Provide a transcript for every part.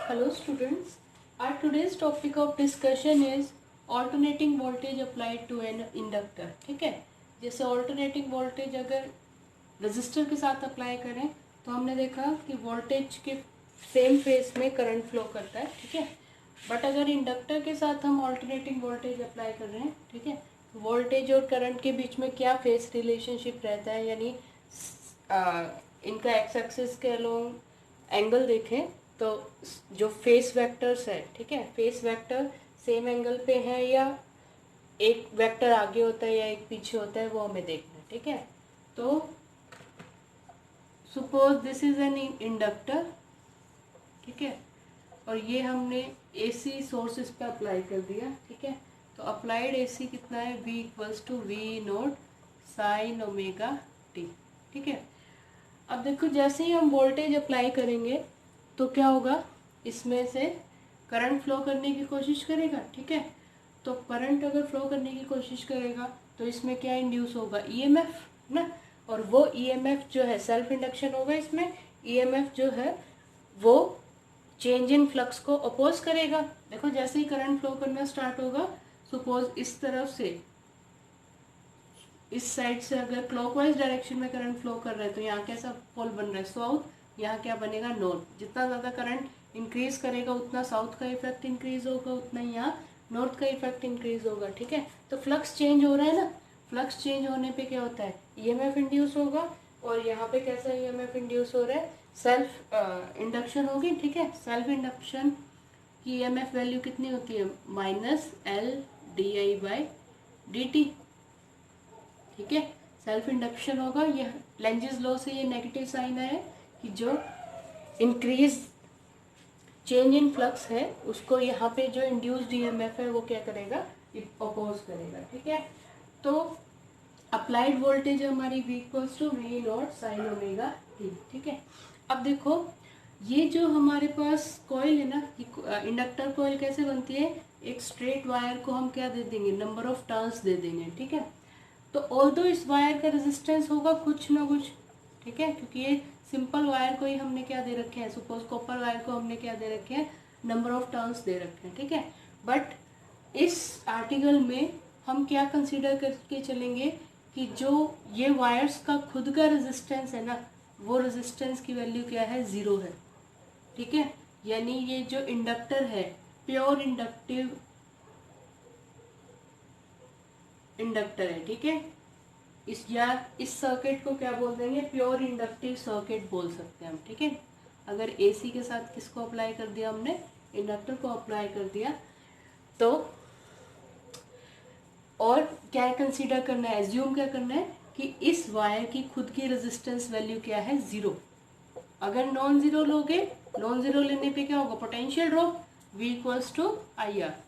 Hello students, our today's topic of discussion is alternating voltage applied to an inductor. ठीक है, जैसे alternating voltage अगर register के साथ अप्लाई करें तो हमने देखा कि वोल्टेज के सेम फेस में करंट फ्लो करता है. ठीक है, बट अगर इंडक्टर के साथ हम ऑल्टरनेटिंग वोल्टेज अप्लाई कर रहे हैं, ठीक है, वोल्टेज और करंट के बीच में क्या फेस रिलेशनशिप रहता है, यानी इनका एक्स एक्सिस के अलोंग एंगल देखें तो जो फेस वेक्टर्स है, ठीक है, फेस वेक्टर सेम एंगल पे है या एक वेक्टर आगे होता है या एक पीछे होता है, वो हमें देखना है. ठीक है, तो suppose this is an inductor. ठीक है, और ये हमने एसी सोर्सेस पे अप्लाई कर दिया. ठीक है, तो अप्लाइड एसी कितना है, V equals to V naught sine omega T. ठीक है, अब देखो जैसे ही हम वोल्टेज अप्लाई करेंगे तो क्या होगा, इसमें से करंट फ्लो करने की कोशिश करेगा. ठीक है, तो करंट अगर फ्लो करने की कोशिश करेगा तो इसमें क्या इंड्यूस होगा, ईएमएफ ना, और वो ईएमएफ जो है सेल्फ इंडक्शन होगा. इसमें ईएमएफ जो है वो चेंज इन फ्लक्स को अपोज करेगा. देखो जैसे ही करंट फ्लो करना स्टार्ट होगा, सपोज इस तरफ से, इस साइड से अगर क्लॉकवाइज डायरेक्शन में करंट फ्लो कर रहा है तो यहाँ कैसा पोल बन रहा है, साउथ. यहाँ क्या बनेगा, नॉर्थ. जितना ज़्यादा करंट इंक्रीज करेगा उतना साउथ का इफेक्ट इंक्रीज होगा, उतना ही यहाँ नॉर्थ का इफेक्ट इंक्रीज होगा. ठीक है, तो फ्लक्स चेंज हो रहा है ना, फ्लक्स चेंज होने पे क्या होता है, ईएमएफ इंड्यूस होगा. और यहाँ पे कैसा ईएमएफ इंड्यूस हो रहा है, सेल्फ इंडक्शन होगी. ठीक है, सेल्फ इंडक्शन की ईएमएफ वैल्यू कितनी होती है, minus L D I by D T. ठीक है, सेल्फ इंडक्शन होगा. ये लेंजेस लॉ से ये नेगेटिव साइन है कि जो इंक्रीज चेंज इन फ्लक्स है उसको यहाँ पे जो इंड्यूस्ड ईएमएफ है वो क्या करेगा, अपोज करेगा. ठीक है, तो अप्लाइड वोल्टेज हमारी V equals to V naught sine omega T. ठीक है, अब देखो ये जो हमारे पास कॉइल है ना, इंडक्टर कॉइल कैसे बनती है, एक स्ट्रेट वायर को हम क्या दे देंगे, नंबर ऑफ टर्न्स दे देंगे. ठीक है, तो ऑल्दो इस वायर का रेजिस्टेंस होगा कुछ ना कुछ. ठीक है, क्योंकि ये सिंपल वायर को ही हमने क्या दे रखे हैं, सपोज कॉपर वायर को हमने क्या दे रखे हैं, नंबर ऑफ टर्न्स दे रखे हैं. ठीक है, बट इस आर्टिकल में हम क्या कंसीडर करके चलेंगे कि जो ये वायर्स का खुद का रेजिस्टेंस है ना, वो रेजिस्टेंस की वैल्यू क्या है, ज़ीरो है. ठीक है, यानी ये जो इंडक्टर है प्योर इंडक्टिव इंडक्टर है. ठीक है, इस सर्किट को क्या बोल देंगे, प्योर इंडक्टिव सर्किट बोल सकते हैं हम. ठीक है, अगर एसी के साथ किसको अप्लाई कर दिया हमने, इंडक्टर को अप्लाई कर दिया, तो और क्या कंसीडर करना है, एज्यूम क्या करना है कि इस वायर की खुद की रेजिस्टेंस वैल्यू क्या है, ज़ीरो. अगर नॉन ज़ीरो लोगे, नॉन ज़ीरो लेने पे क्या होगा, potential drop V equals to I R.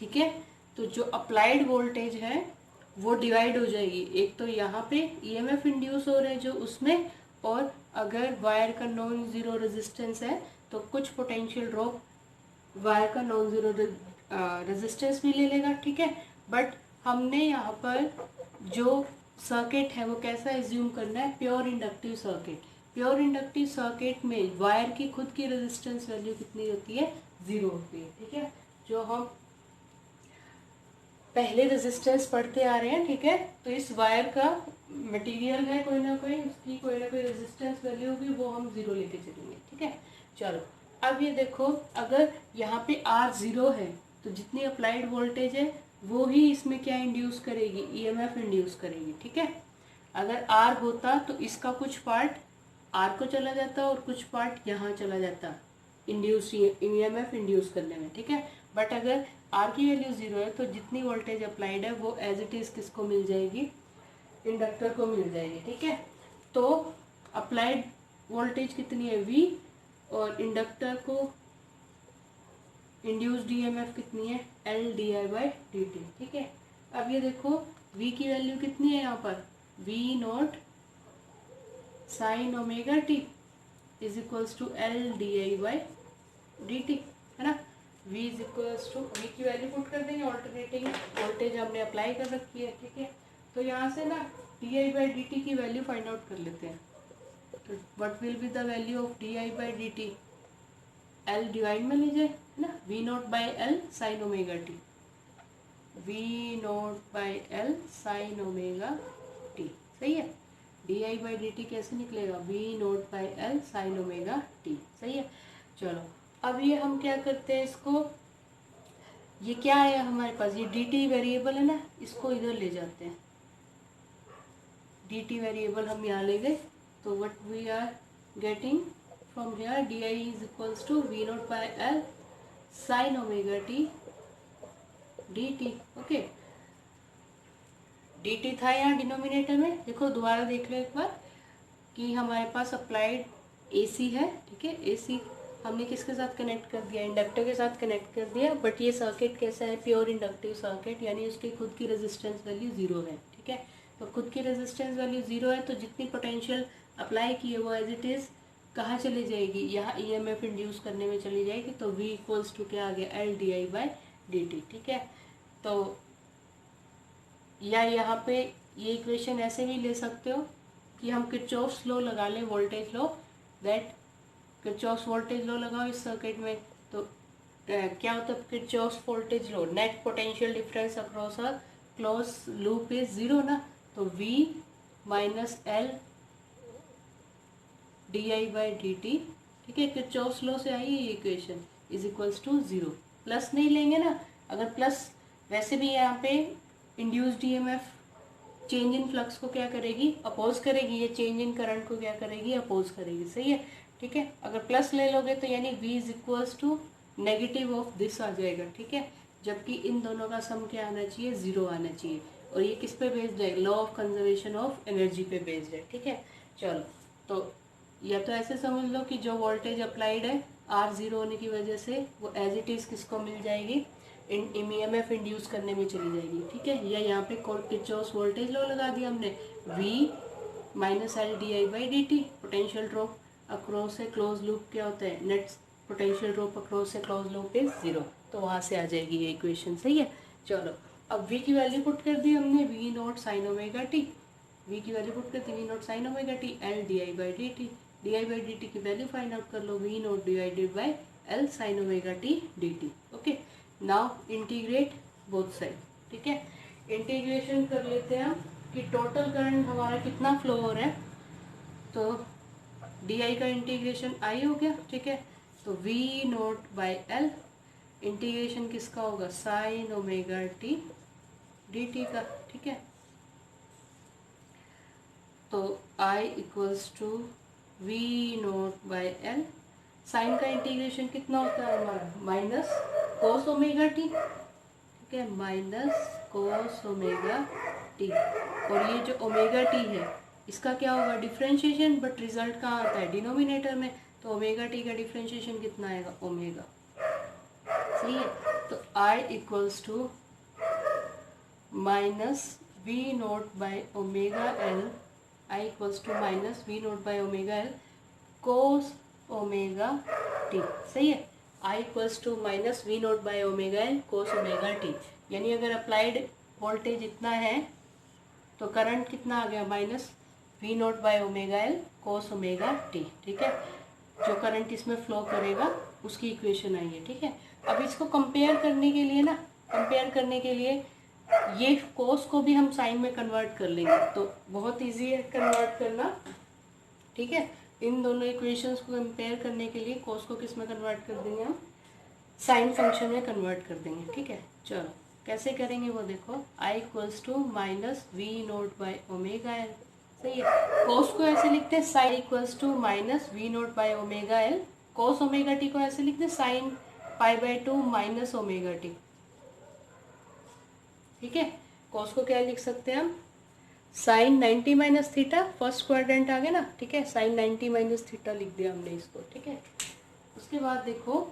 ठीक है, तो जो अप्लाइड वोल्टेज है वो डिवाइड हो जाएगी, एक तो यहाँ पे ईएमएफ इंड्यूस हो रहे हैं जो उसमें, और अगर वायर का नॉन ज़ीरो रेजिस्टेंस है तो कुछ पोटेंशियल ड्रॉप वायर का नॉन ज़ीरो रेजिस्टेंस भी ले लेगा. ठीक है, बट हमने यहाँ पर जो सर्किट है वो कैसा एज्यूम करना है, pure inductive circuit. Pure inductive circuit में वायर की खुद की रेजिस्टेंस वैल्यू कितनी होती है, ज़ीरो होती है. ठीक है, जो हम पहले रेजिस्टेंस पढ़ते आ रहे हैं. ठीक है, तो इस वायर का मटेरियल है कोई ना कोई, उसकी कोई ना कोई रेजिस्टेंस वैल्यू होगी, वो हम ज़ीरो लेके चलेंगे. ठीक है, चलो अब ये देखो, अगर यहाँ पे R ज़ीरो है तो जितनी अप्लाइड वोल्टेज है वो ही इसमें क्या इंड्यूस करेगी, ईएमएफ इंड्यूस करेगी. ठीक है, अगर R होता तो इसका कुछ पार्ट R को चला जाता और कुछ पार्ट यहाँ चला जाता इंड्यूस ईएमएफ इंड्यूस करने में. ठीक है, बट अगर R की वैल्यू ज़ीरो है तो जितनी वोल्टेज अप्लाइड है वो एज इट इज़ किसको मिल जाएगी, इंडक्टर को मिल जाएगी. ठीक है, तो अप्लाइड वोल्टेज कितनी है, V, और इंडक्टर को इंड्यूस्ड ईएमएफ कितनी है, L D I by D T. ठीक है, अब ये देखो V की वैल्यू कितनी है यहाँ पर, V naught sine omega T is equals to L D I by D T, है ना. V is equals to, V की वैल्यू पुट कर देंगे, ऑल्टरनेटिंग वोल्टेज हमने अप्लाई कर रखी है. ठीक है, तो यहाँ से ना D I by D T की वैल्यू फाइंड आउट कर लेते हैं. तो what will be the value of D I by D T, L divide में लीजिए, है ना, V naught by L sine omega T, V naught by L sine omega T, सही है। D I by D T कैसे निकलेगा, V naught by L sine omega T, सही है। चलो अब ये हम क्या करते हैं, इसको, ये क्या है हमारे पास, ये डी टी वेरिएबल है ना, इसको इधर ले जाते हैं, डी टी वेरिएबल हम यहाँ ले गए, तो what we are getting from here, D I is equals to V naught by L sine omega T D T, okay. D T था यहाँ डिनोमिनेटर में, देखो दोबारा देख लो एक बार कि हमारे पास अप्लाइड ए सी है, ठीक है। ए सी हमने किसके साथ कनेक्ट कर दिया, इंडक्टर के साथ कनेक्ट कर दिया, बट ये सर्किट कैसा है, प्योर इंडक्टिव सर्किट, यानी उसकी खुद की रेजिस्टेंस वैल्यू जीरो है, ठीक है। तो खुद की रेजिस्टेंस वैल्यू जीरो है, तो जितनी पोटेंशियल अप्लाई की है वो एज इट इज़ कहाँ चली जाएगी, यहाँ ईएमएफ इंड्यूस करने में चली जाएगी, तो V इक्वल्स टू क्या आ गया, L D I by D T, ठीक है। तो या यहाँ पे ये इक्वेशन ऐसे भी ले सकते हो कि हम किरचॉफ्स लॉ लगा लें, voltage law, that Kirchhoff's voltage law लगाओ इस सर्किट में, तो क्या होता है Kirchhoff's voltage law, net potential difference across a close loop is zero ना, तो V minus L D I by D T, ठीक है, किरचॉफ्स लॉ से आई है ये equation, is equals to zero. Plus नहीं लेंगे ना, अगर प्लस, वैसे भी यहाँ पे induced EMF change in flux को क्या करेगी, अपोज करेगी, ये चेंज इन करंट को क्या करेगी, अपोज करेगी, सही है, ठीक है। अगर प्लस ले लोगे तो यानी V is equals to negative of this आ जाएगा, ठीक है, जबकि इन दोनों का सम क्या आना चाहिए, जीरो आना चाहिए, और ये किस पे बेस्ड है, law of conservation of energy पे बेस्ड है, ठीक है। चलो तो या तो ऐसे समझ लो कि जो वोल्टेज अप्लाइड है आर जीरो होने की वजह से वो एज इट इज़ किसको मिल जाएगी, इन ईएमएफ इंड्यूस करने में चली जाएगी, ठीक है। या यहाँ पे किरचॉफ्स वोल्टेज लॉ लगा दिया हमने, V minus L D I by D T, potential drop across A close loop क्या होता है, net potential drop across A close loop is zero, तो वहाँ से आ जाएगी ये इक्वेशन, सही है। चलो अब V की वैल्यू पुट कर दी हमने, V naught sine omega T, V की वैल्यू पुट कर दी, V naught sine omega T L D I by D T, D I by D T की वैल्यू फाइंड आउट कर लो, V not divided by L sine omega T D T, okay. Now integrate both side, ठीक है। Integration कर लेते हैं हम कि total current हमारा कितना फ्लो हो रहा है, तो डी आई का इंटीग्रेशन आई हो गया, ठीक है। तो V naught by L integration किसका होगा, sine omega T D T का, ठीक है। तो I equals to V naught by L, sine का इंटीग्रेशन कितना होता है हमारा, माइनस कोस ओमेगा टी, ठीक है, माइनस कोस ओमेगा टी, और ये जो ओमेगा टी है इसका क्या होगा, डिफ्रेंशिएशन, बट रिजल्ट कहाँ आता है, डिनोमिनेटर में, तो ओमेगा टी का डिफ्रेंशिएशन कितना आएगा, ओमेगा, सही है। तो I equals to minus V naught by omega L, I equals to minus V naught by omega L cos omega T, सही है। I equals to minus V naught by omega L cos omega T, यानी अगर applied voltage इतना है तो current कितना आ गया, minus V naught by omega L cos omega T, ठीक है। जो करंट इसमें फ्लो करेगा उसकी इक्वेशन आई है, ठीक है। अब इसको कंपेयर करने के लिए ना, कंपेयर करने के लिए ये कोस को भी हम साइन में कन्वर्ट कर लेंगे, तो बहुत इजी है कन्वर्ट करना, ठीक है। इन दोनों इक्वेशंस को कंपेयर करने के लिए कोस को किस में कन्वर्ट कर देंगे, हम साइन फंक्शन में कन्वर्ट कर देंगे, ठीक है। चलो कैसे करेंगे वो देखो, I equals to minus V naught by omega L, सही है। कोस को ऐसे लिखते हैं sine equals to minus V naught by omega L, cos omega T को ऐसे लिखते हैं sine pi by two minus omega T, ठीक है। कोस को क्या लिख सकते हैं हम, sine 90 minus theta, first quadrant आ गया ना, ठीक है, साइन 90 माइनस थीटा लिख दिया हमने इसको, ठीक है। उसके बाद देखो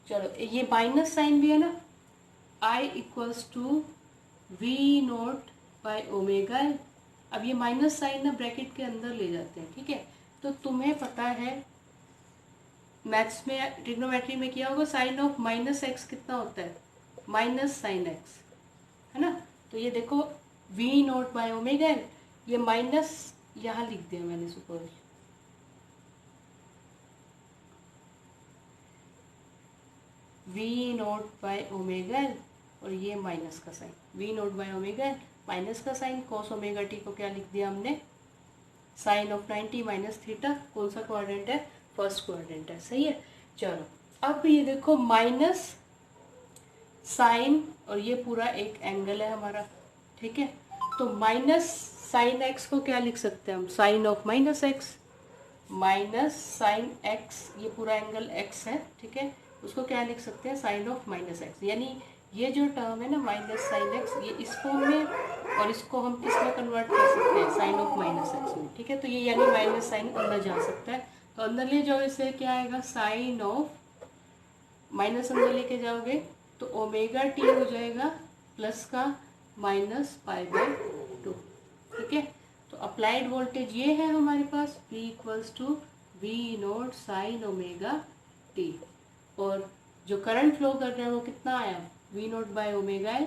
चलो ये माइनस साइन भी है ना, I equals to V naught by omega L, अब ये माइनस साइन ना ब्रैकेट के अंदर ले जाते हैं, ठीक है। तो तुम्हें पता है मैथ्स में ट्रिग्नोमेट्री में किया होगा, साइन ऑफ माइनस एक्स कितना होता है, माइनस साइन एक्स, है ना। तो ये देखो V naught by omega L, ये माइनस यहाँ लिख दिया मैंने suppose, V naught by omega L, और ये माइनस का sign, V naught by omega L minus का साइन, कॉस ओमेगा टी को क्या लिख दिया हमने, साइन ऑफ 90 माइनस थीटा। कौन सा क्वाड्रेंट है, फर्स्ट क्वाड्रेंट है, सही है। चलो अब ये देखो माइनस साइन, और ये पूरा एक एंगल है हमारा, ठीक है। तो माइनस साइन एक्स को क्या लिख सकते हैं हम, sine of minus X, minus sine X, ये पूरा एंगल एक्स है, ठीक है, उसको क्या लिख सकते हैं, साइन ऑफ माइनस एक्स। यानी ये जो टर्म है ना माइनस साइन एक्स, ये इस फॉर्म में, और इसको हम किस में कन्वर्ट कर सकते हैं, साइन ऑफ माइनस एक्स में, ठीक है। तो ये यानी माइनस साइन अंदर जा सकता है, तो अंदर ले जाओ, इससे क्या आएगा, साइन ऑफ माइनस अंदर लेके जाओगे तो ओमेगा टी हो जाएगा प्लस का माइनस पाई बाय 2, ठीक है। तो अप्लाइड वोल्टेज ये है हमारे पास, V equals to V naught sine omega T, और जो करंट फ्लो कर रहे हैं वो कितना आया, V naught by omega L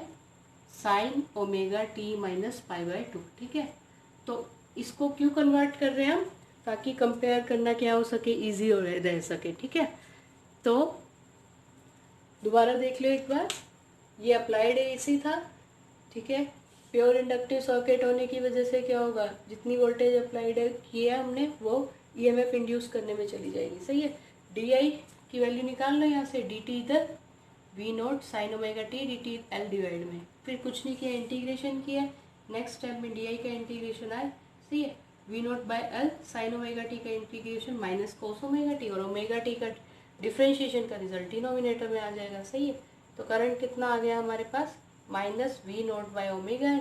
sine omega T minus pi by 2, ठीक है। तो इसको क्यों कन्वर्ट कर रहे हैं हम, ताकि कंपेयर करना क्या हो सके, इजी हो रह सके, ठीक है। तो दोबारा देख लो एक बार, ये अप्लाइड एसी था, ठीक है। प्योर इंडक्टिव सर्किट होने की वजह से क्या होगा, जितनी वोल्टेज अप्लाइड है किया हमने वो ईएमएफ इंड्यूस करने में चली जाएगी, सही है। डी आई की वैल्यू निकाल लो यहाँ से, डी टी इधर, V naught sine omega T D T L divide में, फिर कुछ नहीं किया, इंटीग्रेशन किया, नेक्स्ट स्टेप में डी आई का इंटीग्रेशन आए, सही है। V naught by L sine omega t का integration minus cos omega T, और ओमेगा टी का डिफ्रेंशिएशन का रिजल्ट डिनोमिनेटर में आ जाएगा, सही है। तो करंट कितना आ गया हमारे पास, minus V naught by omega L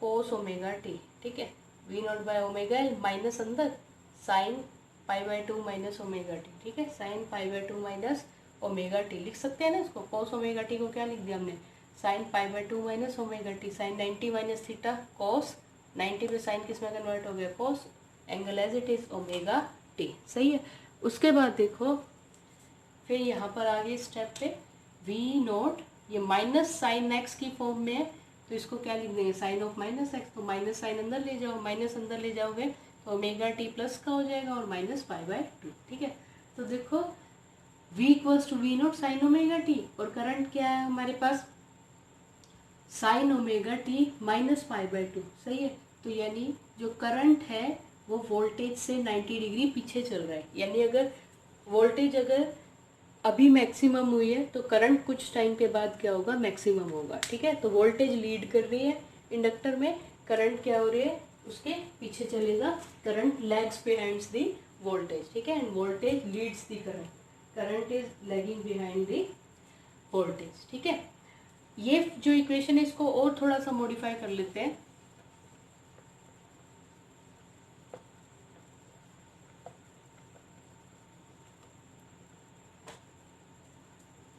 cos omega T, ठीक है। V naught by omega L minus अंदर sine pi by 2 minus omega T, ठीक है, sine pi by 2 minus omega t लिख सकते हैं ना इसको। कोस ओमेगा टी को क्या लिख दिया हमने, sine pi by 2 minus omega t, sine 90 minus theta, cos 90 पे साइन किस में कन्वर्ट हो गया, cos, angle as it is omega T, सही है। उसके बाद देखो फिर यहाँ पर आगे स्टेप पे वी नोट, ये माइनस साइन एक्स की फॉर्म में है, तो इसको क्या लिख देंगे, साइन ऑफ माइनस एक्स, तो माइनस साइन अंदर ले जाओ, माइनस अंदर ले जाओगे तो ओमेगा टी प्लस का हो जाएगा, और माइनस पाई बाय 2, ठीक है। तो देखो V equals to V naught sine omega T, और करंट क्या है हमारे पास, sine omega T minus pi by 2, सही है। तो यानी जो करंट है वो वोल्टेज से 90 डिग्री पीछे चल रहा है, यानी अगर वोल्टेज अगर अभी मैक्सिमम हुई है तो करंट कुछ टाइम के बाद क्या होगा, मैक्सिमम होगा, ठीक है। तो वोल्टेज लीड कर रही है इंडक्टर में, करंट क्या हो रही है, उसके पीछे चलेगा, current lags behind the voltage, ठीक है, and voltage leads the current, current is lagging behind the voltage, ठीक है। ये जो इक्वेशन है इसको और थोड़ा सा मॉडिफाई कर लेते हैं,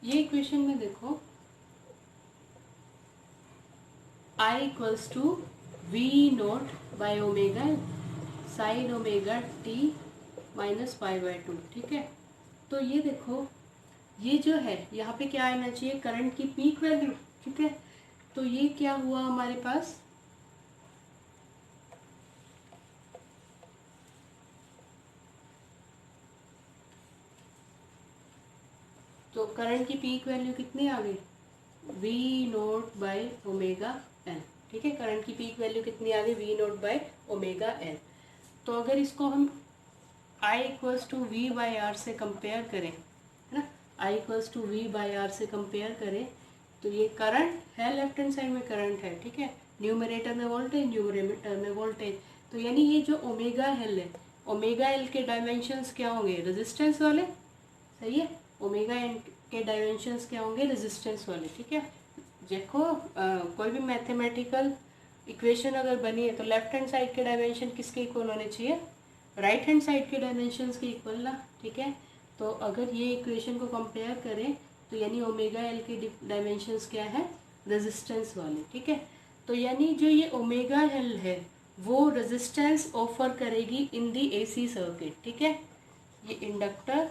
ये इक्वेशन में देखो I equals to V naught by omega sine omega T minus pi by 2, ठीक है। तो ये देखो ये जो है यहाँ पे क्या आना चाहिए, करंट की पीक वैल्यू, ठीक है। तो ये क्या हुआ हमारे पास, तो करंट की पीक वैल्यू कितनी आ गई, V naught by omega L, ठीक है। करंट की पीक वैल्यू कितनी आ गई, V naught by omega L. तो अगर इसको हम I equals to V by R से कंपेयर करें, है ना, I equals to V by R से कंपेयर करें, तो ये करंट है, लेफ्ट हैंड साइड में करंट है, ठीक है, न्यूमरेटर में वोल्टेज, न्यूमरेटर में वोल्टेज। तो यानी ये जो ओमेगा एल है, ओमेगा एल के डायमेंशंस क्या होंगे, रेजिस्टेंस वाले, सही है। ओमेगा एल के डायमेंशंस क्या होंगे, रेजिस्टेंस वाले, ठीक है। देखो कोई भी मैथमेटिकल इक्वेशन अगर बनी है तो लेफ्ट हैंड साइड के डायमेंशन किसके इक्वल होने चाहिए, राइट हैंड साइड के डायमेंशंस के इक्वल ना, ठीक है। तो अगर ये इक्वेशन को कंपेयर करें तो यानी ओमेगा एल के डायमेंशंस क्या है, रेजिस्टेंस वाले, ठीक है। तो यानी जो ये ओमेगा एल है वो रेजिस्टेंस ऑफर करेगी इन दी एसी सर्किट, ठीक है। ये इंडक्टर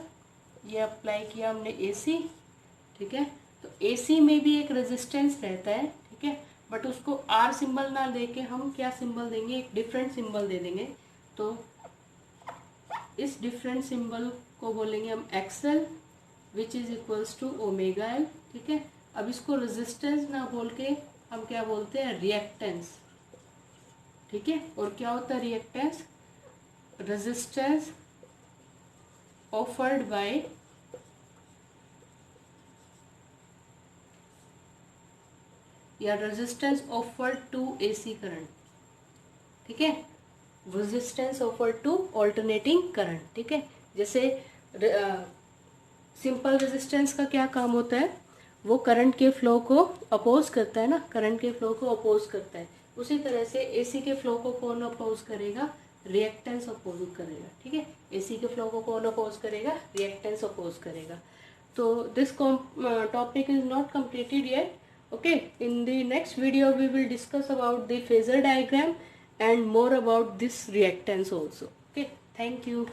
ये अप्लाई किया हमने AC, ठीक है। तो AC में भी एक रेजिस्टेंस रहता है, ठीक है, बट उसको R सिंबल ना देके हम क्या सिंबल देंगे, एक डिफरेंट सिंबल दे देंगे। तो इस डिफरेंट सिंबल को बोलेंगे हम XL, which is equals to omega L, ठीक है। अब इसको रेजिस्टेंस ना बोल के हम क्या बोलते हैं, रिएक्टेंस, ठीक है। और क्या होता है रिएक्टेंस, रेजिस्टेंस ऑफर्ड बाय या resistance offered to AC current, ठीक है, resistance offered to alternating current, ठीक है। जैसे सिंपल रेजिस्टेंस का क्या काम होता है, वो करंट के फ्लो को अपोज करता है ना, करंट के फ्लो को अपोज करता है। उसी तरह से AC के फ्लो को कौन अपोज करेगा, रिएक्टेंस अपोज करेगा, ठीक है। AC के फ्लो को कौन अपोज करेगा, रिएक्टेंस अपोज करेगा। तो this topic is not completed yet. Okay, in the next video we will discuss about the phasor diagram and more about this reactance also. Okay, thank you.